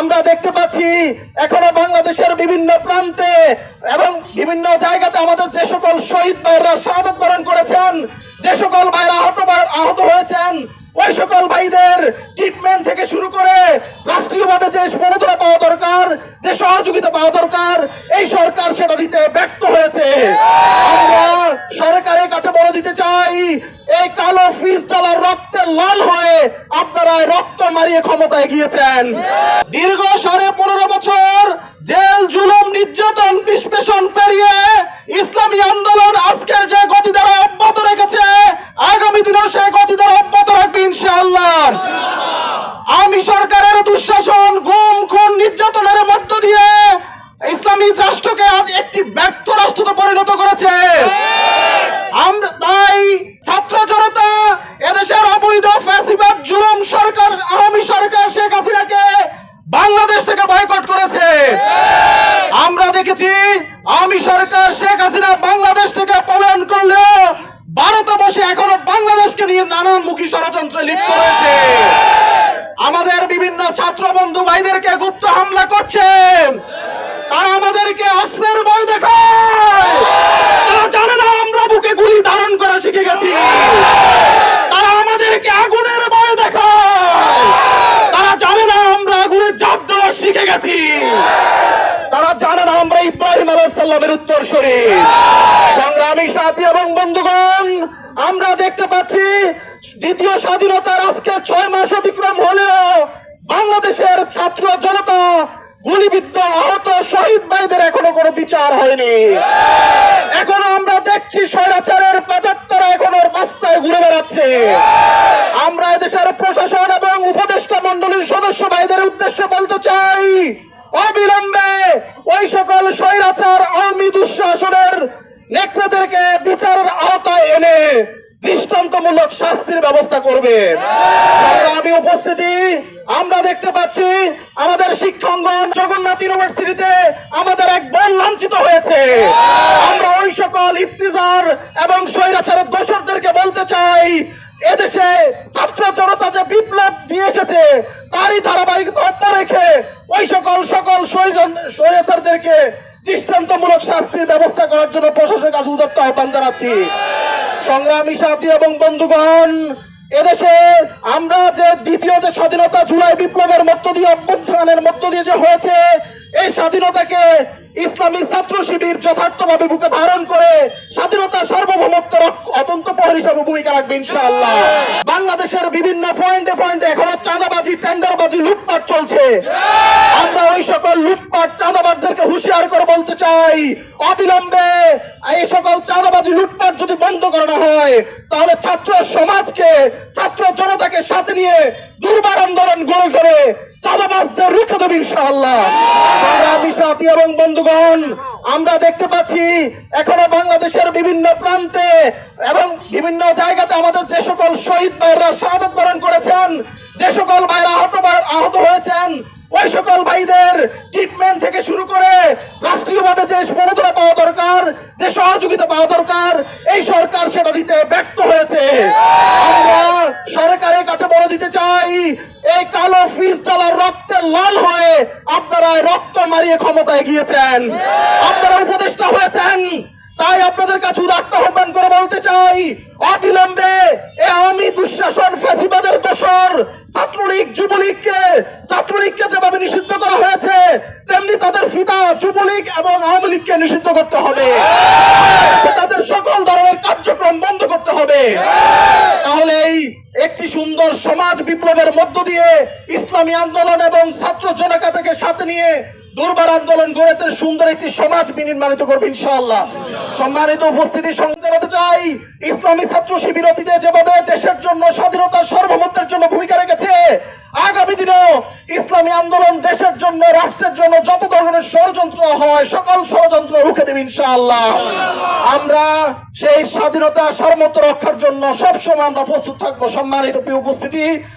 আমরা দেখতে পাচ্ছি এখনো বাংলাদেশের বিভিন্ন প্রান্তে এবং বিভিন্ন জায়গাতে আমাদের যে সকল শহীদ ভাইরা শাহাদাত বরণ করেছেন, যে সকল ভাইরা আহত হয়েছেন, ওই সকল ভাইদের ট্রিটমেন্ট থেকে শুরু করে রাষ্ট্রীয়ভাবে যে প্রণোদনা পাওয়া দরকার, যে সহযোগিতা পাওয়া দরকার, এই সরকার সেটা দিতে ব্যর্থ হয়েছে। আমরা সরকারের কাছে বলে দিতে চাই, এই কালো ফ্রিজ ডালার রক্তে লাল হয়ে আপনারা রক্ত মারিয়ে ক্ষমতায় গিয়েছেন। দীর্ঘ 15.5 বছর জেল, জুলুম, নির্যাতন, নিষ্পেষণ পেরিয়ে ইসলামী আন্দোলন আজকের যে গতি দ্বারা অব্যাহত রেখেছে, আগামী দিনেও সেই গতি দ্বারা অব্যাহত রাখবে ইনশাআল্লাহ। আওয়ামী সরকারের দুঃশাসন, গুম, খুন, নির্যাতনের মধ্য দিয়ে ইসলামী রাষ্ট্রকে আজ একটি ব্যর্থ রাষ্ট্রতে পরিণত করেছে। আমরা তাই ছাত্র জনতা এদেশের অবৈধ ফ্যাসিবাদ জুলুম সরকার, আওয়ামী সরকার শেখ হাসিনাকে বাংলাদেশ থেকে বয়কট করেছে। আমরা দেখেছি আওয়ামী সরকার শেখ হাসিনা বাংলাদেশ থেকে পলায়ন করলেও ভারতে বসে এখনো বাংলাদেশকে নিয়ে নানানমুখী ষড়যন্ত্রে লিপ্ত রয়েছে। আমাদের বিভিন্ন ছাত্র বন্ধু ভাইদেরকে গুপ্ত হামলা করছে, তারা আমাদেরকে অস্ত্রের ভয় দেখায়। তারা জানে না আমরা বুকে গুলি ধারণ করা শিখে গেছি। তারা আমাদেরকে আগুনের ভয় দেখায়। তারা জানে না আমরা আগুনে ঝাঁপ দেওয়া শিখে গেছি। তারা জানে না আমরা ইব্রাহিম আলাইহিস সালামের উত্তরসূরি। সংগ্রামী সাথী এবং বন্ধুগণ, আমরা দেখতে পাচ্ছি দ্বিতীয় স্বাধীনতার আজকে 6 মাস অতিক্রম হলেও বাংলাদেশের ছাত্র জনতা, গুলিবিদ্ধ আহত শহীদ ভাইদের এখনো কোনো বিচার হয়নি। এখনো আমরা দেখছি স্বৈরাচারের প্রেতাত্মারা এখনো রাস্তায় ঘুরে বেড়াচ্ছে। আমরা এদেশের প্রশাসন এবং উপদেষ্টা মন্ডলীর সদস্য ভাইদের উদ্দেশ্যে বলতে চাই, অবিলম্বে ওই সকল স্বৈরাচার আওয়ামী দুঃশাসনের নেতাদেরকে বিচারের আওতায় এনে দৃষ্টান্তমূলক শাস্তির ব্যবস্থা করবে। আমি উপস্থিতি আমরা দেখতে পাচ্ছি আমাদের শিক্ষাঙ্গন জগন্নাথ ইউনিভার্সিটিতে আমাদের এক বোন লাঞ্ছিত হয়েছে। আমরা ওই সকল ইফতিজার এবং স্বৈরাচারের দোসরদেরকে বলতে চাই, এদেশে ছাত্র জনতা যে বিপ্লব দিয়ে এসেছে তারই ধারাবাহিকতা অব্যাহত রেখে ওই সকল স্বৈরাচারদেরকে দৃষ্টান্তমূলক শাস্তির ব্যবস্থা করার জন্য প্রশাসনের কাছে উদাত্ত আহ্বান জানাচ্ছি। সংগ্রামী সাথী এবং বন্ধুগণ, এদেশে আমরা যে দ্বিতীয় যে স্বাধীনতা জুলাই বিপ্লবের মধ্য দিয়ে, অভ্যুত্থানের মধ্য দিয়ে যে হয়েছে, এই স্বাধীনতাকে ইসলামী ছাত্র শিবির যথার্থভাবে বুকে ধারণ করে স্বাধীনতার সার্বভৌমত্ব অত্যন্ত প্রহরী হিসাবে ভূমিকা রাখবে ইনশাআল্লাহ। বাংলাদেশের বিভিন্ন পয়েন্টে পয়েন্টে এখনো চাঁদাবাজি, টেন্ডারবাজি, লুটপাট চলছে। আমরা ওই সকল লুটপাট চাঁদাবাজদেরকে হুঁশিয়ার করে বলতে চাই, অবিলম্বে এই সকল চাঁদাবাজি, লুটপাট যদি বন্ধ করানো হয় তাহলে ছাত্র সমাজকে, ছাত্র জনতাকে সাথে নিয়ে দুর্বার আন্দোলন গড়ে ধরে চাঁদাবাজদের রুখে দেবে ইনশাআল্লাহ। সংগ্রামী সাথী এবং বন্ধুগণ, আমরা দেখতে পাচ্ছি এখনো বাংলাদেশের বিভিন্ন প্রান্তে এবং বিভিন্ন জায়গাতে আমাদের যে সকল শহীদ ভাইরা শাহাদাত বরণ করেছেন, যে সকল ভাইরা আহত হয়েছেন, ওই সকল ভাইদের ট্রিটমেন্ট থেকে শুরু করে রাষ্ট্রীয়ভাবে যে প্রণোদনা পাওয়া দরকার, যে সহযোগিতা পাওয়া দরকার, এই সরকার সেটা দিতে ব্যর্থ হয়েছে। আমরা সরকারের কাছে বলে দিতে চাই, এই কালো ফ্রিজ ডালার রক্তে লাল হয়ে আপনারা রক্ত মারিয়ে ক্ষমতায় গিয়েছেন, আপনারা উপদেষ্টা হয়েছেন। তাই আপনাদের কাছে উদাত্ত আহ্বান করে বলতে চাই, অবিলম্বে এই আওয়ামী দুঃশাসন ফ্যাসিবাদের দোসর ছাত্রলীগ, ছাত্রলীগকে যেভাবে নিষিদ্ধ করা হয়েছে তেমনি তাদের ফিতা যুবলীগ এবং আওয়ামী লীগকে নিষিদ্ধ করতে হবে। তাদের সকল ধরনের কার্যক্রম বন্ধ করতে হবে। তাহলে এই একটি সুন্দর সমাজ বিপ্লবের মধ্য দিয়ে ইসলামী আন্দোলন এবং ছাত্র জনতাকে সাথে নিয়ে দুর্বার আন্দোলন গড়ে সুন্দর একটি সমাজ বিনির্মাণিত করবে ইনশাআল্লাহ। সম্মানিত উপস্থিতি, জানাতে চাই, ইসলামী ছাত্র শিবির অতীতে যেভাবে দেশের জন্য, স্বাধীনতার সার্বভৌমত্বের জন্য ভূমিকা রেখেছে, আগামী দিনেও ইসলামী আন্দোলন দেশের জন্য, রাষ্ট্রের জন্য যত ধরনের ষড়যন্ত্র হয় সকল ষড়যন্ত্র রুখে দেবে ইনশাআল্লাহ। আমরা সেই স্বাধীনতা সার্বভৌমত্ব রক্ষার জন্য সবসময় আমরা প্রস্তুত থাকবো। সম্মানিত প্রিয় উপস্থিতি।